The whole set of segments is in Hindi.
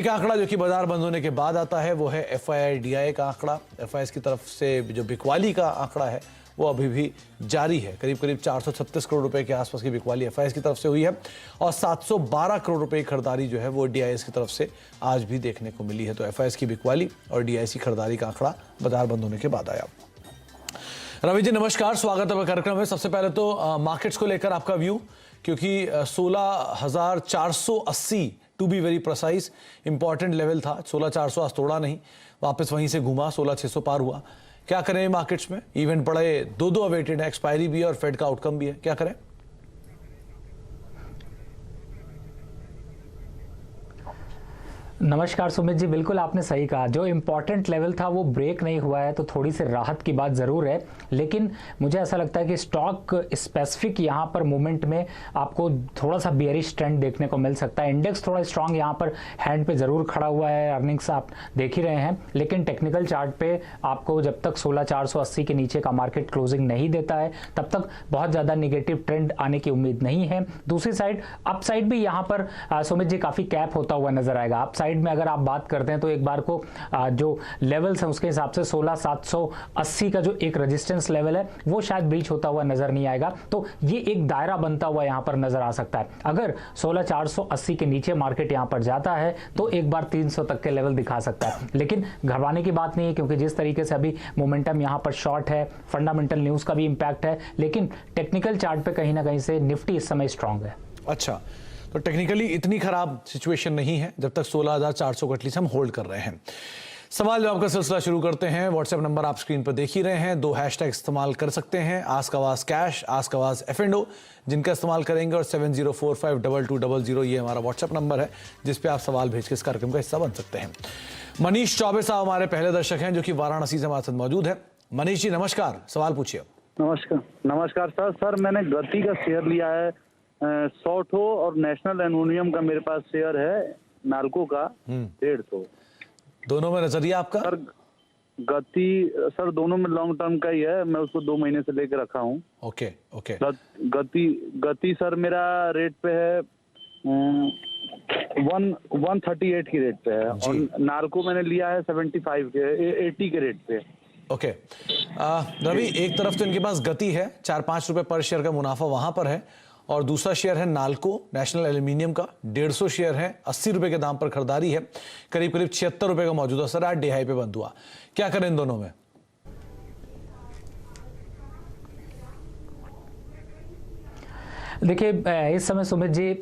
एक आंकड़ा जो कि बाजार बंद होने के बाद आता है वो है FII-DII का आंकड़ा। FIIs की तरफ से जो बिकवाली का आंकड़ा है वो अभी भी जारी है। करीब करीब 436 करोड़ रुपए के आसपास की बिकवाली FIIs की तरफ से हुई है और 712 करोड़ रुपए की खरीदारी जो है वो DIIs की तरफ से आज भी देखने को मिली है। तो FIIs की बिकवाली और DIIs की खरीदारी का आंकड़ा बाजार बंद होने के बाद आया। रवि जी नमस्कार, स्वागत है कार्यक्रम में। सबसे पहले तो मार्केट्स को लेकर आपका व्यू, क्योंकि 16,480 to be very precise important level था। 16,400 आज तोड़ा नहीं, वापस वहीं से घूमा, 16,600 पार हुआ। क्या करें मार्केट्स में? इवेंट बड़े दो अवेटेड है, एक्सपायरी भी है और फेड का आउटकम भी है, क्या करें? नमस्कार सुमित जी, बिल्कुल आपने सही कहा। जो इम्पोर्टेंट लेवल था वो ब्रेक नहीं हुआ है तो थोड़ी सी राहत की बात ज़रूर है, लेकिन मुझे ऐसा लगता है कि स्टॉक स्पेसिफिक यहाँ पर मूवमेंट में आपको थोड़ा सा बेयरिश ट्रेंड देखने को मिल सकता है। इंडेक्स थोड़ा स्ट्रांग यहाँ पर हैंड पे ज़रूर खड़ा हुआ है, अर्निंग्स आप देख ही रहे हैं, लेकिन टेक्निकल चार्ट पे आपको जब तक 16,480 के नीचे का मार्केट क्लोजिंग नहीं देता है तब तक बहुत ज़्यादा निगेटिव ट्रेंड आने की उम्मीद नहीं है। दूसरी साइड अप साइड भी यहाँ पर सुमित जी काफ़ी कैप होता हुआ नजर आएगा। अप साइड में अगर आप बात करते हैं तो एक बार को जो लेवल्स है उसके हिसाब से 16,780 का जो एक रेजिस्टेंस लेवल है वो शायद ब्रीच होता हुआ नजर नहीं आएगा। तो ये एक दायरा बनता हुआ यहां पर नजर आ सकता है। अगर 16,480 के नीचे मार्केट यहां पर जाता है तो एक बार 300 तक के लेवल दिखा सकता है, लेकिन घबराने की बात नहीं है, क्योंकि जिस तरीके से अभी मोमेंटम यहां पर शॉर्ट है, फंडामेंटल न्यूज का भी इंपैक्ट है, लेकिन टेक्निकल चार्ट पे कहीं ना कहीं से निफ्टी इस समय स्ट्रांग है। अच्छा, तो टेक्निकली इतनी खराब सिचुएशन नहीं है जब तक 16,400 को एटलीस्ट हम होल्ड कर रहे हैं। सवाल जवाब का सिलसिला शुरू करते हैं। व्हाट्सएप नंबर आप स्क्रीन पर देख ही रहे हैं। 2 हैशटैग इस्तेमाल कर सकते हैं, आस्क आवाज कैश, आस्क आवाज F&O, जिनका इस्तेमाल करेंगे, और 70452200 ये हमारा व्हाट्सएप नंबर है जिस पे आप सवाल भेज के इस कार्यक्रम का हिस्सा बन सकते हैं। मनीष चौबे साहब हमारे पहले दर्शक हैं जो कि वाराणसी से हमारे साथ मौजूद है। मनीष जी नमस्कार, सवाल पूछिए। नमस्कार सर, मैंने गति का शेयर लिया है, सॉठो और नेशनल एल्युमिनियम का मेरे पास शेयर है, नाल्को का 150। दोनों में नजरिया आपका? सर गति सर दोनों में लॉन्ग टर्म का ही है, मैं उसको 2 महीने से लेकर रखा हूँ। ओके। गति सर मेरा रेट पे है 138 की रेट पे है, और नाल्को मैंने लिया है 80 के रेट पे। ओके। रवि, एक तरफ तो इनके पास गति है, 4-5 रुपए पर शेयर का मुनाफा वहां पर है, और दूसरा शेयर है नाल्को नेशनल एल्यूमिनियम का, 150 शेयर है, 80 रुपए के दाम पर खरीदारी है, करीब 76 रुपए का मौजूदा सर आज डे हाई पे बंद हुआ। क्या करें इन दोनों में? देखिए इस समय सुमित जी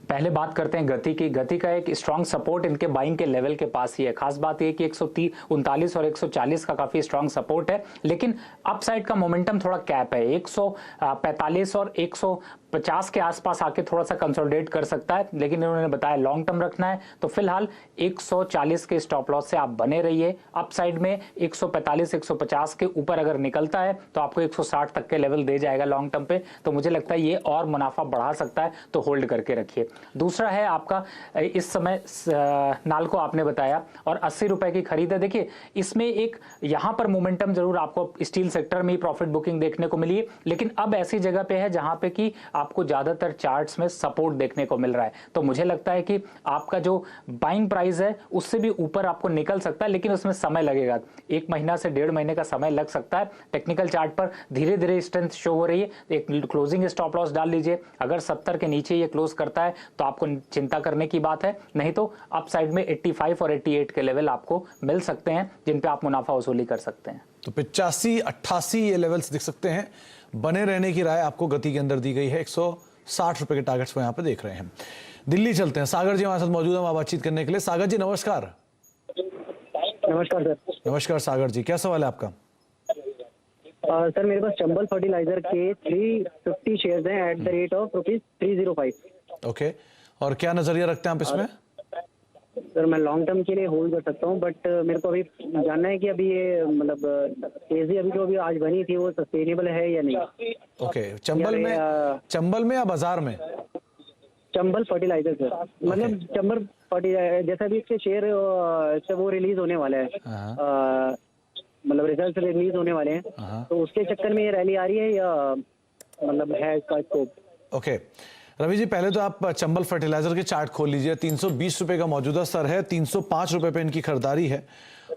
पहले बात करते हैं गति की। गति का एक स्ट्रांग सपोर्ट इनके बाइंग के लेवल के पास ही है। खास बात यह कि 139 और 140 का काफी स्ट्रांग सपोर्ट है, लेकिन अपसाइड का मोमेंटम थोड़ा कैप है। 145 और 150 के आसपास आके थोड़ा सा कंसोलिडेट कर सकता है, लेकिन इन्होंने बताया लॉन्ग टर्म रखना है, तो फिलहाल 140 के स्टॉप लॉस से आप बने रहिए। अपसाइड में 145 150 के ऊपर अगर निकलता है तो आपको 160 तक के लेवल दे जाएगा लॉन्ग टर्म पे, तो मुझे लगता है ये और मुनाफा बढ़ा सकता है, तो होल्ड करके रखिए। दूसरा है आपका इस समय नाल्को आपने बताया, और 80 रुपए की खरीद है। देखिए इसमें एक यहां पर मोमेंटम जरूर आपको स्टील सेक्टर में प्रॉफिट बुकिंग देखने को मिली है, लेकिन अब ऐसी जगह पे है जहां पे कि आपको ज्यादातर चार्ट्स में सपोर्ट देखने को मिल रहा है, तो मुझे लगता है कि आपका जो बाइंग प्राइस है उससे भी ऊपर आपको निकल सकता है, लेकिन उसमें समय लगेगा। 1 महीना से 1.5 महीने का समय लग सकता है। टेक्निकल चार्ट पर धीरे धीरे स्ट्रेंथ शो हो रही है, एक क्लोजिंग स्टॉप लॉस डाल लीजिए। अगर 70 के नीचे ये क्लोज करता है तो आपको चिंता करने की बात है, नहीं तो अप साइड में 85 और 88 के लेवल आपको मिल सकते हैं जिन पे आप मुनाफा वसूली कर सकते हैं। तो 85-88 ये लेवल्स दिख सकते हैं। बने रहने की राय आपको गति के अंदर दी गई है। 160 रुपए के टारगेट्स को यहाँ पे देख रहे हैं। दिल्ली चलते हैं, सागर जी हमारे साथ मौजूद है बातचीत करने के लिए। सागर जी नमस्कार। नमस्कार सर। नमस्कार सागर जी, क्या सवाल है आपका? सर मेरे पास चंबल फर्टिलाइजर के 350 शेयर्स हैं at the rate of ₹305। Okay, और क्या नजरिया रखते हैं आप इसमें? सर मैं लॉन्ग टर्म के लिए होल्ड कर सकता हूँ, बट मेरे को अभी जानना है कि अभी ये मतलब तेजी अभी जो अभी आज बनी थी वो सस्टेनेबल है या नहीं। ओके, चंबल में या बाजार में? चंबल फर्टिलाइजर सर, मतलब चंबल फर्टिलाइजर जैसा भी इसके शेयर से वो रिलीज होने वाला है, मतलब रिजल्ट रिलीज होने वाले हैं, तो उसके चक्कर में ये रैली आ रही है या मतलब है इसका स्कोप? ओके, रवि जी, पहले तो आप चंबल फर्टिलाइजर के चार्ट खोल लीजिए। 320 रुपए का मौजूदा स्तर है, 305 रुपए पे इनकी खरीदारी है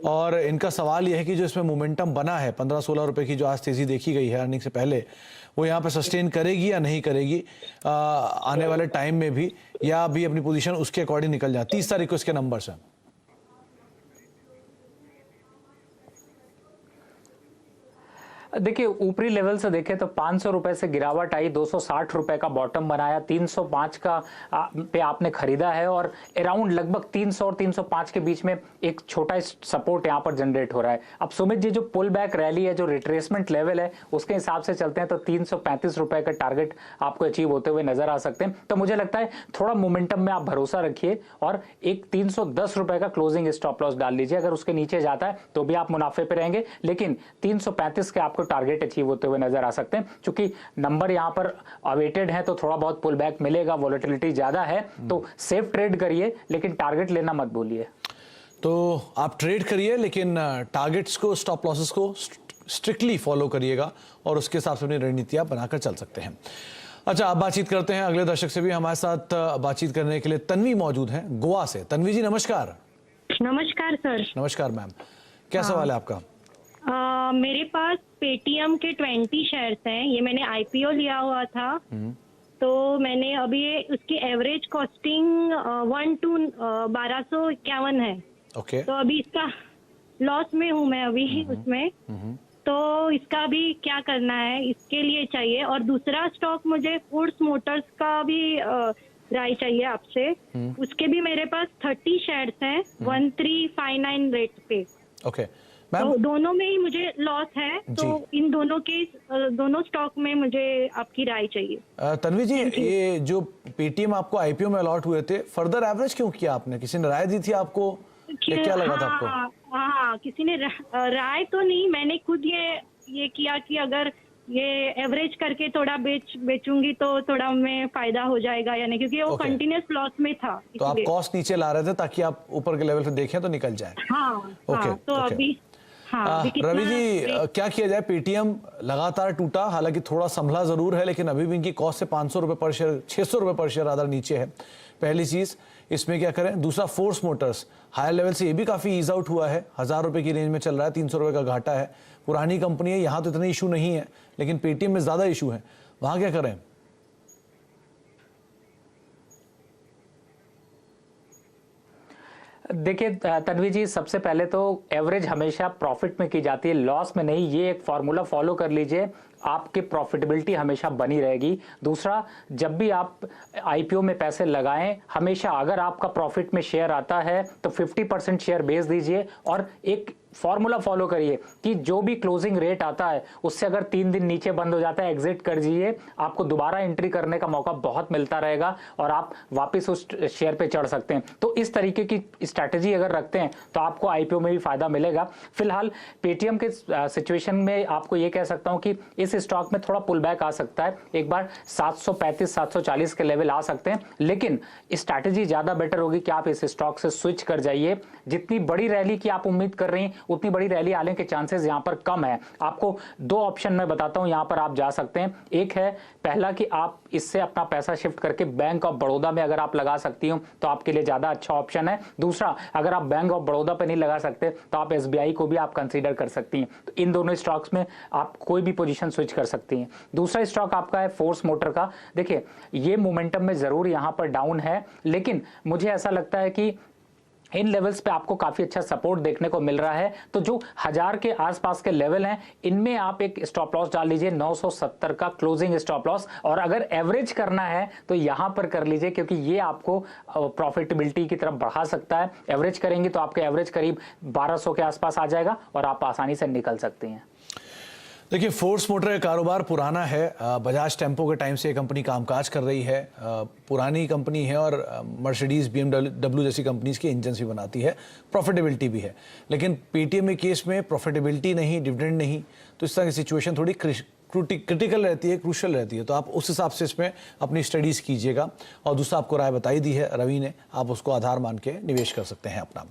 और इनका सवाल यह है कि जो इसमें मोमेंटम बना है 15-16 रुपए की जो आज तेजी देखी गई है अर्निंग से पहले, वो यहाँ पे सस्टेन करेगी या नहीं करेगी आने वाले टाइम में भी, या अभी अपनी पोजीशन उसके अकॉर्डिंग निकल जाए। 30 तारीख को इसके नंबर्स हैं। देखिए, ऊपरी लेवल से देखें तो 500 रुपए से गिरावट आई, 260 रुपए का बॉटम बनाया, 305 का पे आपने खरीदा है और अराउंड लगभग 300 और 305 के बीच में एक छोटा सपोर्ट यहां पर जनरेट हो रहा है। अब सुमित जी, जो पुल बैक रैली है, जो रिट्रेसमेंट लेवल है, उसके हिसाब से चलते हैं तो 335 रुपए का टारगेट आपको अचीव होते हुए नजर आ सकते हैं। तो मुझे लगता है थोड़ा मोमेंटम में आप भरोसा रखिए और एक 310 रुपए का क्लोजिंग स्टॉप लॉस डाल लीजिए। अगर उसके नीचे जाता है तो भी आप मुनाफे पे रहेंगे, लेकिन 335 के आपको टारगेट अचीव होते हुए नजर आ सकते हैं। क्योंकि नंबर यहां पर अवेटेड है तो थोड़ा बहुत पुल बैक मिलेगा, वॉलेटिलिटी ज्यादा है, तो सेफ ट्रेड करिए लेकिन टारगेट लेना मत भूलिए। तो आप ट्रेड करिए लेकिन टारगेट्स को, स्टॉप लॉसेस को स्ट्रिक्टली फॉलो करिएगा और उसके हिसाब से अपनी रणनीतियां बनाकर चल सकते हैं। अच्छा, अब बातचीत करते हैं अगले दर्शक से भी। हमारे साथ बातचीत करने के लिए तन्वी मौजूद हैं गोवा से। तन्वी जी, नमस्कार। नमस्कार सर। नमस्कार मैम, क्या सवाल है आपका? मेरे पास पेटीएम के 20 शेयर्स हैं। ये मैंने आईपीओ लिया हुआ था, तो मैंने अभी उसकी एवरेज कॉस्टिंग 1251 है। ओके। तो अभी इसका लॉस में हूँ मैं अभी उसमें, तो इसका भी क्या करना है, इसके लिए चाहिए। और दूसरा स्टॉक मुझे फोर्स मोटर्स का भी राय चाहिए आपसे। उसके भी मेरे पास 30 शेयर्स हैं 1359 रेट पे। ओके तो दोनों में ही मुझे लॉस है, तो इन दोनों के दोनों स्टॉक में मुझे आपकी राय चाहिए। तन्वी जी, ये जो पेटीएम आपको आईपीओ में अलॉट हुए थे, फर्दर एवरेज क्यों किया आपने? किसी ने राय दी थी आपको? क्या लगा था आपको? हाँ, किसी ने राय तो नहीं, मैंने खुद ये किया कि अगर ये एवरेज करके थोड़ा बेचूंगी तो थोड़ा में फायदा हो जाएगा, यानी क्योंकि वो कंटिन्यूस लॉस में था। तो आप कॉस्ट नीचे ला रहे थे ताकि आप ऊपर के लेवल पे देखें तो निकल जाए। तो अभी रवि जी, क्या किया जाए? पेटीएम लगातार टूटा, हालांकि थोड़ा संभला जरूर है, लेकिन अभी भी इनकी कॉस्ट से 500 रुपए पर शेयर, 600 रुपए पर शेयर आधा नीचे है। पहली चीज, इसमें क्या करें? दूसरा, फोर्स मोटर्स हायर लेवल से ये भी काफी ईज आउट हुआ है, 1000 रुपए की रेंज में चल रहा है, 300 रुपए का घाटा है। पुरानी कंपनी है, यहाँ तो इतना इशू नहीं है, लेकिन पेटीएम में ज्यादा इशू है, वहां क्या करें? देखिए तन्वी जी, सबसे पहले तो एवरेज हमेशा प्रॉफिट में की जाती है, लॉस में नहीं। ये एक फॉर्मूला फॉलो कर लीजिए, आपकी प्रॉफिटेबिलिटी हमेशा बनी रहेगी। दूसरा, जब भी आप आईपीओ में पैसे लगाएं, हमेशा अगर आपका प्रॉफिट में शेयर आता है तो 50% शेयर बेच दीजिए और एक फॉर्मूला फॉलो करिए कि जो भी क्लोजिंग रेट आता है उससे अगर 3 दिन नीचे बंद हो जाता है, एग्जिट कर दीजिए। आपको दोबारा एंट्री करने का मौका बहुत मिलता रहेगा और आप वापस उस शेयर पे चढ़ सकते हैं। तो इस तरीके की स्ट्रैटेजी अगर रखते हैं तो आपको आईपीओ में भी फायदा मिलेगा। फिलहाल पेटीएम के सिचुएशन में आपको ये कह सकता हूं कि इस स्टॉक में थोड़ा पुल बैक आ सकता है, एक बार 735-740 के लेवल आ सकते हैं, लेकिन स्ट्रैटेजी ज्यादा बेटर होगी कि आप इस स्टॉक से स्विच कर जाइए। जितनी बड़ी रैली की आप उम्मीद कर रहे हैं उतनी बड़ी रैली आने के चांसेस यहां पर कम है। आपको 2 ऑप्शन मैं बताता हूं, यहां पर आप जा सकते हैं। एक है, पहला कि आप इससे अपना पैसा शिफ्ट करके बैंक ऑफ बड़ौदा में अगर आप लगा सकती हो तो आपके लिए ज्यादा अच्छा ऑप्शन है। दूसरा, अगर आप बैंक ऑफ बड़ौदा पे नहीं लगा सकते तो आप एसबीआई को भी आप कंसीडर कर सकती हैं। तो इन दोनों स्टॉक्स में आप कोई भी पोजीशन स्विच कर सकती हैं। दूसरा स्टॉक आपका है फोर्स मोटर का। देखिए, ये मोमेंटम में जरूर यहां पर डाउन है, लेकिन मुझे ऐसा लगता है कि इन लेवल्स पे आपको काफी अच्छा सपोर्ट देखने को मिल रहा है। तो जो 1000 के आसपास के लेवल हैं, इनमें आप एक स्टॉप लॉस डाल लीजिए, 970 का क्लोजिंग स्टॉप लॉस। और अगर एवरेज करना है तो यहां पर कर लीजिए, क्योंकि ये आपको प्रॉफिटेबिलिटी की तरफ बढ़ा सकता है। एवरेज करेंगे तो आपके एवरेज करीब 1200 के आसपास आ जाएगा और आप आसानी से निकल सकते हैं। देखिए, फोर्स मोटर का कारोबार पुराना है, बजाज टेम्पो के टाइम से ये कंपनी कामकाज कर रही है। पुरानी कंपनी है और मर्सिडीज, BMW जैसी कंपनीज के इंजन भी बनाती है, प्रॉफिटेबिलिटी भी है। लेकिन पेटीएम के केस में प्रॉफिटेबिलिटी नहीं, डिविडेंड नहीं, तो इस तरह की सिचुएशन थोड़ी क्रिटिकल रहती है, क्रूशल रहती है। तो आप उस हिसाब से इसमें अपनी स्टडीज़ कीजिएगा। और दूसरा, आपको राय बताई दी है रवि ने, आप उसको आधार मान के निवेश कर सकते हैं अपना।